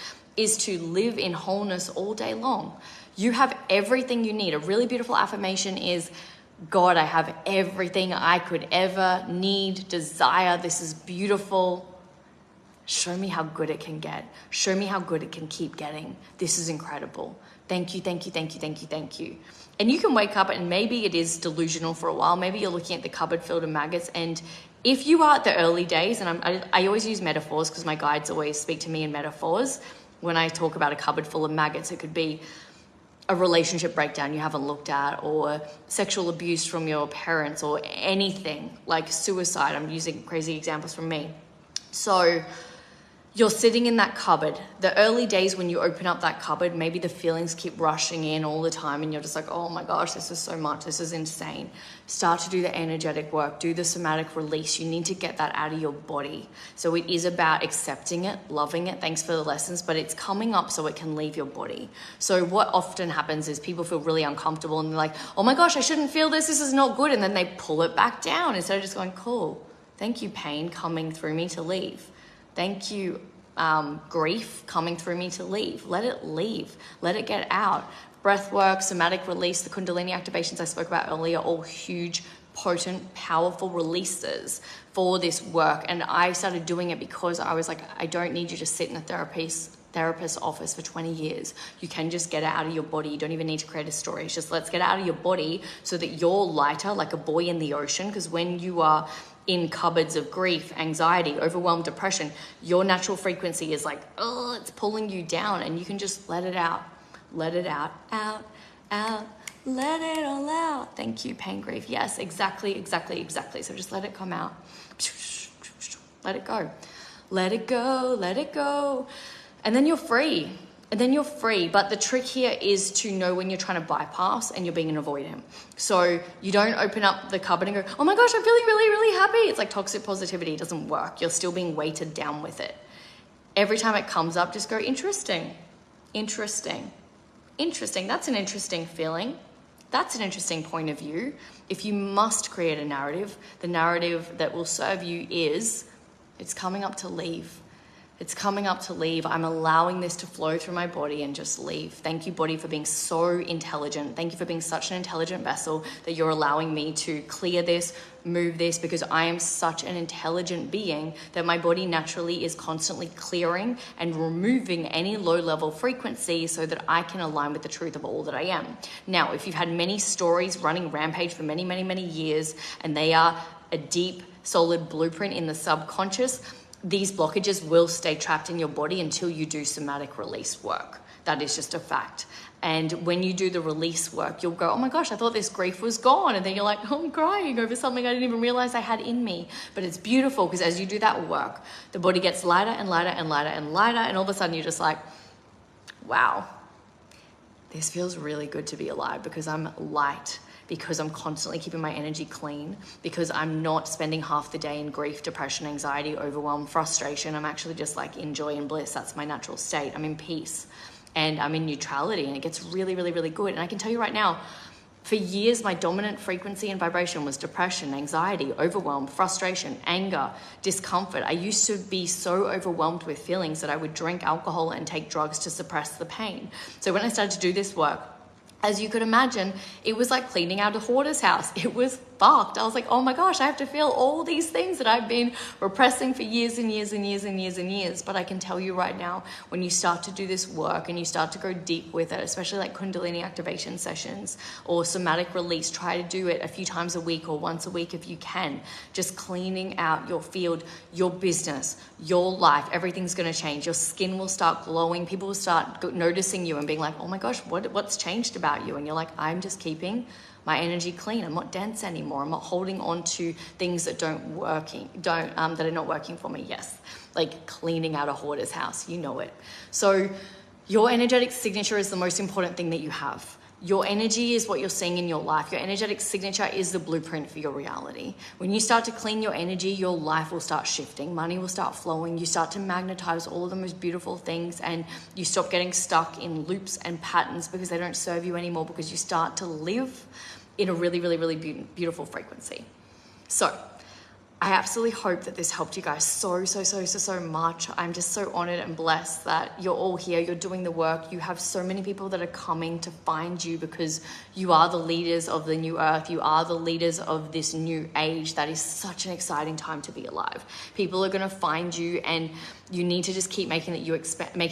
to live in wholeness all day long. You have everything you need. A really beautiful affirmation is, God, I have everything I could ever need, desire. This is beautiful. Show me how good it can get. Show me how good it can keep getting. This is incredible. Thank you, thank you, thank you, thank you, thank you. And you can wake up and maybe it is delusional for a while. Maybe you're looking at the cupboard filled with maggots, and if you are at the early days, and I always use metaphors because my guides always speak to me in metaphors. When I talk about a cupboard full of maggots, it could be a relationship breakdown you haven't looked at, or sexual abuse from your parents, or anything like suicide. I'm using crazy examples from me. So you're sitting in that cupboard. The early days when you open up that cupboard, maybe the feelings keep rushing in all the time and you're just like, oh my gosh, this is so much. This is insane. Start to do the energetic work. Do the somatic release. You need to get that out of your body. So it is about accepting it, loving it. Thanks for the lessons, but it's coming up so it can leave your body. So what often happens is people feel really uncomfortable and they're like, oh my gosh, I shouldn't feel this. This is not good. And then they pull it back down instead of just going, cool. Thank you, pain, coming through me to leave. Thank you, grief coming through me to leave. Let it leave. Let it get out. Breath work, somatic release, the Kundalini activations I spoke about earlier, all huge, potent, powerful releases for this work. And I started doing it because I was like, I don't need you to sit in a therapist's office for 20 years. You can just get it out of your body. You don't even need to create a story. It's just let's get it out of your body so that you're lighter, like a buoy in the ocean. Because when you are in cupboards of grief, anxiety, overwhelmed, depression, your natural frequency is like, oh, it's pulling you down, and you can just let it out. Let it out, out, let it all out. Thank you, pain, grief. Yes, exactly. So just let it come out. Let it go. Let it go, let it go. And then you're free. But the trick here is to know when you're trying to bypass and you're being an avoidant. So you don't open up the cupboard and go, oh my gosh, I'm feeling really, really happy. It's like toxic positivity. It doesn't work. You're still being weighted down with it. Every time it comes up, just go, interesting. That's an interesting feeling. That's an interesting point of view. If you must create a narrative, the narrative that will serve you is, it's coming up to leave. It's coming up to leave. I'm allowing this to flow through my body and just leave. Thank you, body, for being so intelligent. Thank you for being such an intelligent vessel that you're allowing me to clear this, move this, because I am such an intelligent being that my body naturally is constantly clearing and removing any low-level frequency so that I can align with the truth of all that I am. Now, if you've had many stories running rampage for many, many, many years, and they are a deep, solid blueprint in the subconscious, these blockages will stay trapped in your body until you do somatic release work. That is just a fact. And when you do the release work, you'll go, oh my gosh, I thought this grief was gone. And then you're like, oh, I'm crying over something I didn't even realize I had in me. But it's beautiful because as you do that work, the body gets lighter and lighter and lighter and lighter. And all of a sudden you're just like, wow, this feels really good to be alive because I'm light, because I'm constantly keeping my energy clean, because I'm not spending half the day in grief, depression, anxiety, overwhelm, frustration. I'm actually just like in joy and bliss. That's my natural state. I'm in peace and I'm in neutrality, and it gets really, really, really good. And I can tell you right now, for years, my dominant frequency and vibration was depression, anxiety, overwhelm, frustration, anger, discomfort. I used to be so overwhelmed with feelings that I would drink alcohol and take drugs to suppress the pain. So when I started to do this work, as you could imagine, it was like cleaning out a hoarder's house. It was fucked. I was like, oh my gosh, I have to feel all these things that I've been repressing for years and years and years and years and years. But I can tell you right now, when you start to do this work and you start to go deep with it, especially like Kundalini activation sessions or somatic release, try to do it a few times a week or once a week if you can. Just cleaning out your field, your business, your life, everything's going to change. Your skin will start glowing. People will start noticing you and being like, oh my gosh, what's changed about you? And you're like, I'm just keeping my energy clean. I'm not dense anymore. I'm not holding on to things that that are not working for me. Yes, like cleaning out a hoarder's house, you know it. So your energetic signature is the most important thing that you have. Your energy is what you're seeing in your life. Your energetic signature is the blueprint for your reality. When you start to clean your energy, your life will start shifting. Money will start flowing. You start to magnetize all of the most beautiful things, and you stop getting stuck in loops and patterns because they don't serve you anymore, because you start to live in a really, really, really beautiful frequency. So I absolutely hope that this helped you guys so much. I'm just so honored and blessed that you're all here. You're doing the work. You have so many people that are coming to find you because you are the leaders of the new earth. You are the leaders of this new age. That is such an exciting time to be alive. People are going to find you, and you need to just keep making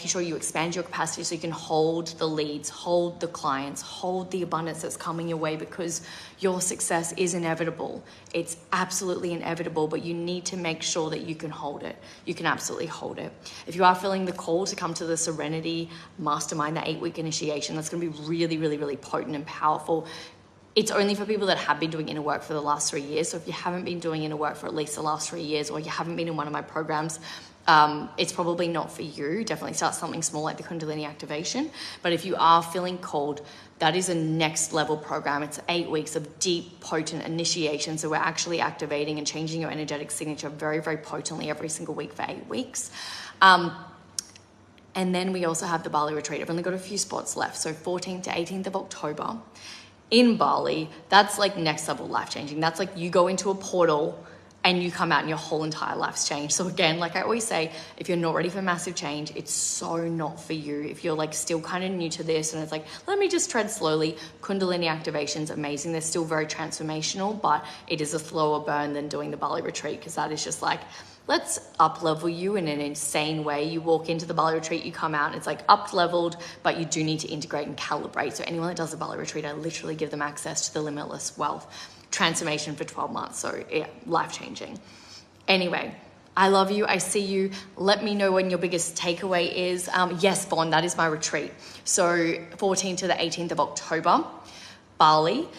sure you expand your capacity so you can hold the leads, hold the clients, hold the abundance that's coming your way, because your success is inevitable. It's absolutely inevitable, but you need to make sure that you can hold it. You can absolutely hold it. If you are feeling the call to come to the Serenity Mastermind, the 8-week initiation, that's going to be really, really, really potent and powerful. It's only for people that have been doing inner work for the last 3 years. So if you haven't been doing inner work for at least the last 3 years, or you haven't been in one of my programs, it's probably not for you. Definitely start something small like the Kundalini activation. But if you are feeling called, that is a next level program. It's 8 weeks of deep, potent initiation. So we're actually activating and changing your energetic signature very, very potently every single week for 8 weeks. And then we also have the Bali retreat. I've only got a few spots left. So 14th to 18th of October in Bali. That's like next level life changing. That's like you go into a portal and you come out and your whole entire life's changed. So again, like I always say, if you're not ready for massive change, it's so not for you. If you're like still kind of new to this and it's like, let me just tread slowly, Kundalini activation's amazing. They're still very transformational, but it is a slower burn than doing the Bali retreat, because that is just like, let's up level you in an insane way. You walk into the Bali retreat, you come out and it's like up leveled, but you do need to integrate and calibrate. So anyone that does the Bali retreat, I literally give them access to the limitless wealth transformation for 12 months. So yeah, life-changing. Anyway, I love you. I see you. Let me know when your biggest takeaway is. Yes, Bond, that is my retreat. So 14th to the 18th of October, Bali.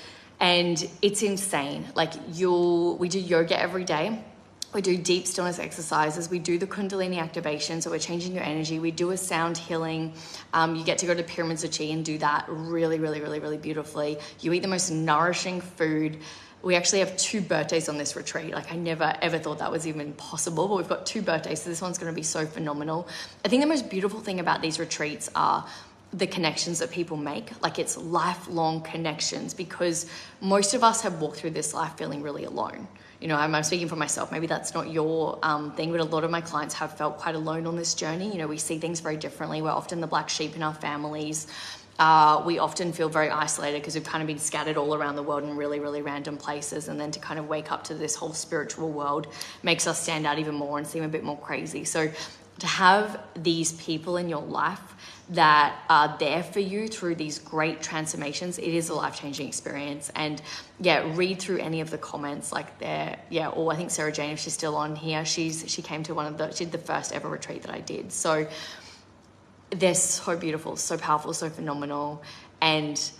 And it's insane. Like we do yoga every day. We do deep stillness exercises. We do the Kundalini activation. So we're changing your energy. We do a sound healing. You get to go to Pyramids of Chi and do that really, really, really, really beautifully. You eat the most nourishing food. We actually have 2 birthdays on this retreat. Like I never ever thought that was even possible, but we've got 2 birthdays. So this one's going to be so phenomenal. I think the most beautiful thing about these retreats are the connections that people make. Like it's lifelong connections, because most of us have walked through this life feeling really alone. you know, I'm speaking for myself, maybe that's not your thing, but a lot of my clients have felt quite alone on this journey. You know, we see things very differently. We're often the black sheep in our families. We often feel very isolated because we've kind of been scattered all around the world in really, really random places. And then to kind of wake up to this whole spiritual world makes us stand out even more and seem a bit more crazy. So to have these people in your life that are there for you through these great transformations, it is a life-changing experience. And yeah, read through any of the comments like there. Yeah, or I think Sarah Jane, if she's still on here, she came to she did the first ever retreat that I did. So they're so beautiful, so powerful, so phenomenal, and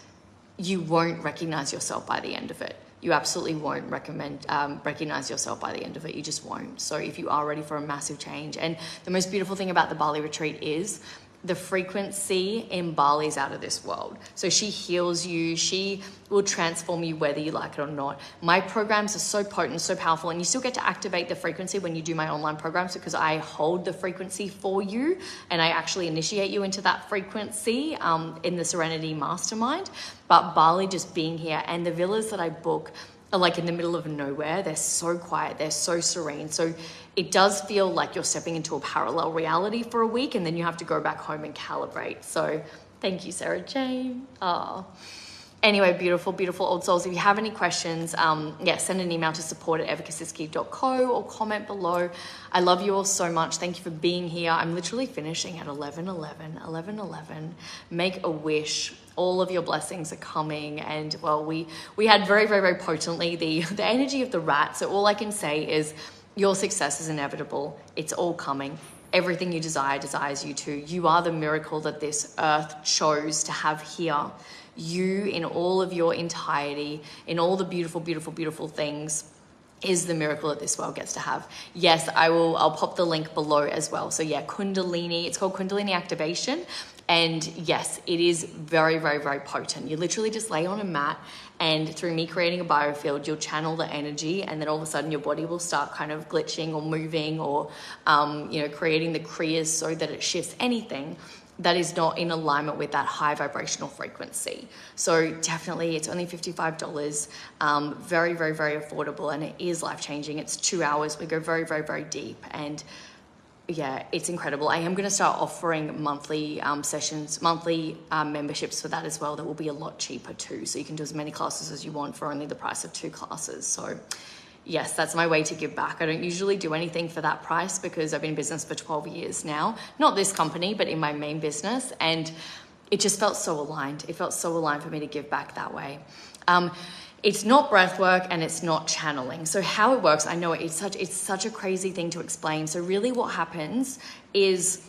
you won't recognize yourself by the end of it. You absolutely won't recognize yourself by the end of it. You just won't. So if you are ready for a massive change, and the most beautiful thing about the Bali retreat is the frequency in Bali is out of this world. So she heals you. She will transform you whether you like it or not. My programs are so potent, so powerful, and you still get to activate the frequency when you do my online programs because I hold the frequency for you and I actually initiate you into that frequency in the Serenity Mastermind. But Bali, just being here, and the villas that I book are like in the middle of nowhere. They're so quiet. They're so serene. So it does feel like you're stepping into a parallel reality for a week and then you have to go back home and calibrate. So thank you, Sarah Jane. Anyway, beautiful, beautiful old souls. If you have any questions, send an email to support@evakaciski.co or comment below. I love you all so much. Thank you for being here. I'm literally finishing at 11:11. Make a wish. All of your blessings are coming. And well, we had very, very, very potently the energy of the rat. So all I can say is your success is inevitable. It's all coming. Everything you desire desires you too. You are the miracle that this earth chose to have here. You, in all of your entirety, in all the beautiful, beautiful, beautiful things, is the miracle that this world gets to have. Yes, I'll pop the link below as well. So yeah, Kundalini, it's called Kundalini activation. And yes, it is very, very, very potent. You literally just lay on a mat and through me creating a biofield, you'll channel the energy and then all of a sudden your body will start kind of glitching or moving or, creating the kriyas so that it shifts anything that is not in alignment with that high vibrational frequency. So definitely it's only $55, very, very, very affordable, and it is life-changing. It's 2 hours. We go very, very, very deep, and yeah, it's incredible. I am going to start offering monthly sessions, monthly memberships for that as well. That will be a lot cheaper too. So you can do as many classes as you want for only the price of 2 classes. So yes, that's my way to give back. I don't usually do anything for that price because I've been in business for 12 years now. Not this company, but in my main business. And it just felt so aligned. It felt so aligned for me to give back that way. It's not breath work and it's not channeling. So how it works, I know it's such a crazy thing to explain. So really what happens is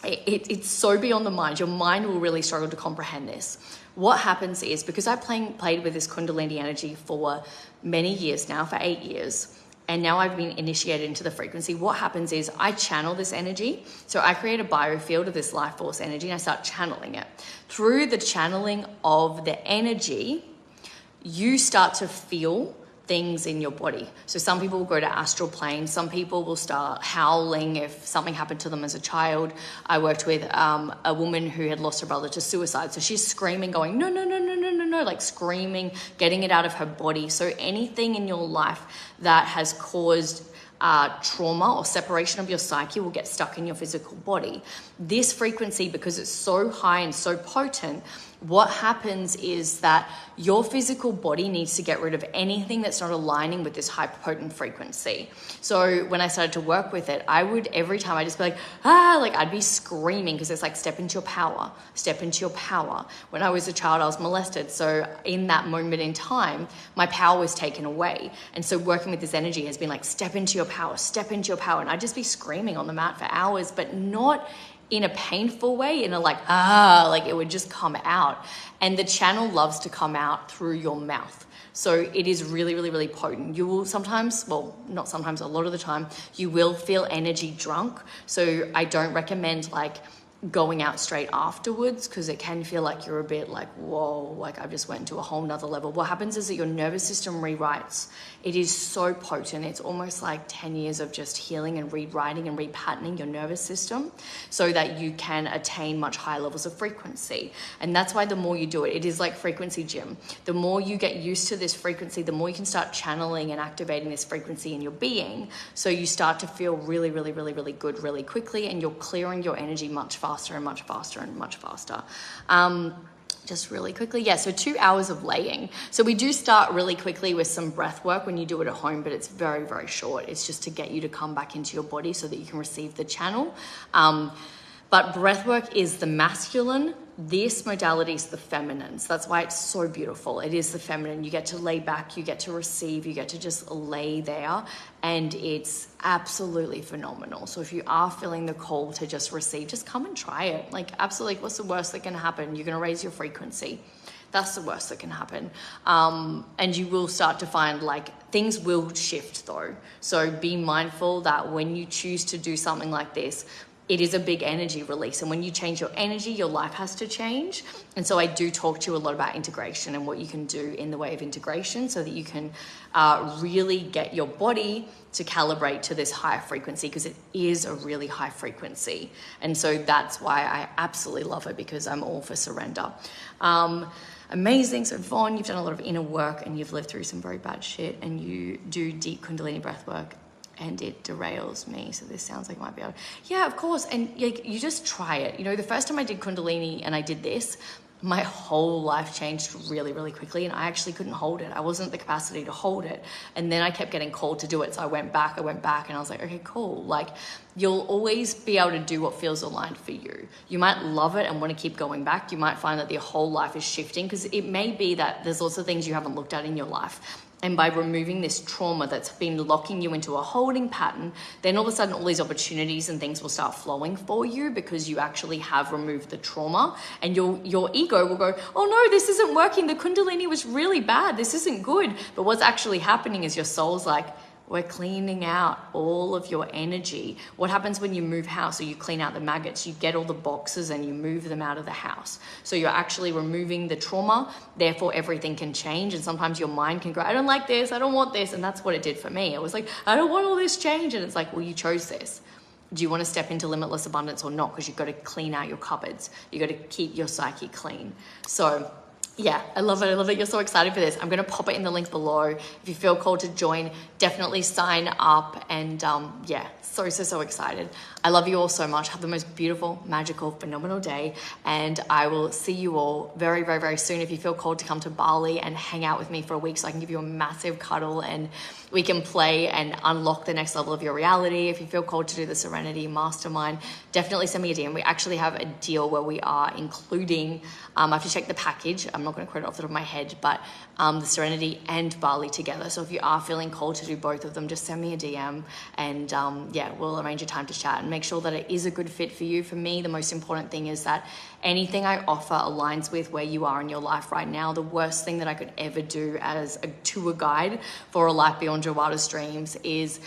it's so beyond the mind. Your mind will really struggle to comprehend this. What happens is, because I played with this Kundalini energy for many years now, for 8 years, and now I've been initiated into the frequency, what happens is I channel this energy. So I create a biofield of this life force energy and I start channeling it. Through the channeling of the energy, you start to feel things in your body. So some people will go to astral plane. Some people will start howling if something happened to them as a child. I worked with a woman who had lost her brother to suicide. So she's screaming, going, no, no, no, no, no, no, no, like screaming, getting it out of her body. So anything in your life that has caused trauma or separation of your psyche will get stuck in your physical body. This frequency, because it's so high and so potent, what happens is that your physical body needs to get rid of anything that's not aligning with this high potent frequency. So when I started to work with it, I would, every time I just be like, I'd be screaming because it's like, step into your power, step into your power. When I was a child, I was molested. So in that moment in time, my power was taken away. And so working with this energy has been like, step into your power, step into your power. And I'd just be screaming on the mat for hours, but not in a painful way, in a like it would just come out. And the channel loves to come out through your mouth. So it is really, really, really potent. You will sometimes, well, not sometimes, a lot of the time, you will feel energy drunk. So I don't recommend like going out straight afterwards, because it can feel like you're a bit like, whoa, like I've just went into a whole nother level. What happens is that your nervous system rewrites. It is so potent. It's almost like 10 years of just healing and rewriting and repatterning your nervous system so that you can attain much higher levels of frequency. And that's why the more you do it, it is like frequency gym. The more you get used to this frequency, the more you can start channeling and activating this frequency in your being. So you start to feel really, really, really, really good really quickly, and you're clearing your energy much faster and much faster and much faster. Just really quickly, yeah, so 2 hours of laying. So we do start really quickly with some breath work when you do it at home, but it's very, very short. It's just to get you to come back into your body so that you can receive the channel. But breath work is the masculine. This modality is the feminine. So that's why it's so beautiful. It is the feminine. You get to lay back, you get to receive, you get to just lay there, and it's absolutely phenomenal. So if you are feeling the call to just receive, just come and try it. Like, absolutely, what's the worst that can happen? You're going to raise your frequency. That's the worst that can happen. And you will start to find like things will shift though. So be mindful that when you choose to do something like this, it is a big energy release. And when you change your energy, your life has to change. And so I do talk to you a lot about integration and what you can do in the way of integration so that you can really get your body to calibrate to this higher frequency, because it is a really high frequency. And so that's why I absolutely love it, because I'm all for surrender. Amazing. So Vaughn, you've done a lot of inner work and you've lived through some very bad shit, and you do deep Kundalini breath work. And it derails me, so this sounds like it might be able. Yeah, of course, and like, you just try it. You know, the first time I did Kundalini and I did this, my whole life changed really, really quickly, and I actually couldn't hold it. I wasn't the capacity to hold it, and then I kept getting called to do it, so I went back, and I was like, okay, cool. Like, you'll always be able to do what feels aligned for you. You might love it and want to keep going back. You might find that your whole life is shifting, because it may be that there's lots of things you haven't looked at in your life. And by removing this trauma that's been locking you into a holding pattern, then all of a sudden all these opportunities and things will start flowing for you, because you actually have removed the trauma, and your ego will go, oh no, this isn't working. The Kundalini was really bad. This isn't good. But what's actually happening is your soul's like, we're cleaning out all of your energy. What happens when you move house or you clean out the maggots? You get all the boxes and you move them out of the house. So you're actually removing the trauma, therefore everything can change. And sometimes your mind can go, I don't like this, I don't want this. And that's what it did for me. It was like, I don't want all this change. And it's like, well, you chose this. Do you want to step into limitless abundance or not? Because you've got to clean out your cupboards. You've got to keep your psyche clean. So yeah, I love it. I love that you're so excited for this. I'm going to pop it in the link below. If you feel called to join, definitely sign up. And yeah, so excited. I love you all so much. Have the most beautiful, magical, phenomenal day. And I will see you all very, very, very soon. If you feel called to come to Bali and hang out with me for a week so I can give you a massive cuddle and we can play and unlock the next level of your reality. If you feel called to do the Serenity Mastermind, definitely send me a DM. We actually have a deal where we are including, I have to check the package. I'm not going to quote it off the top of my head, but the Serenity and Bali together. So if you are feeling called to do both of them, just send me a DM and yeah, we'll arrange a time to chat and make sure that it is a good fit for you. For me, the most important thing is that anything I offer aligns with where you are in your life right now. The worst thing that I could ever do as a tour guide for a life beyond your wildest dreams is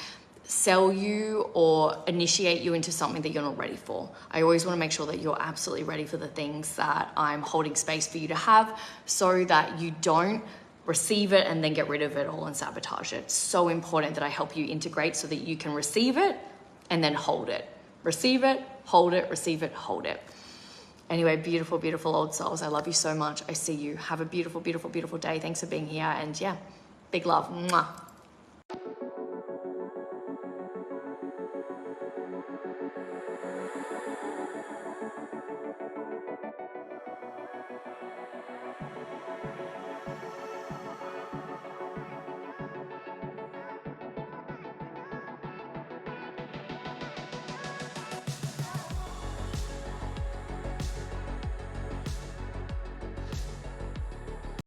sell you or initiate you into something that you're not ready for. I always want to make sure that you're absolutely ready for the things that I'm holding space for you to have, so that you don't receive it and then get rid of it all and sabotage it. It's so important that I help you integrate so that you can receive it and then hold it. Receive it, hold it, receive it, hold it. Anyway, beautiful, beautiful old souls. I love you so much. I see you. Have a beautiful, beautiful, beautiful day. Thanks for being here. And yeah, big love. Mwah.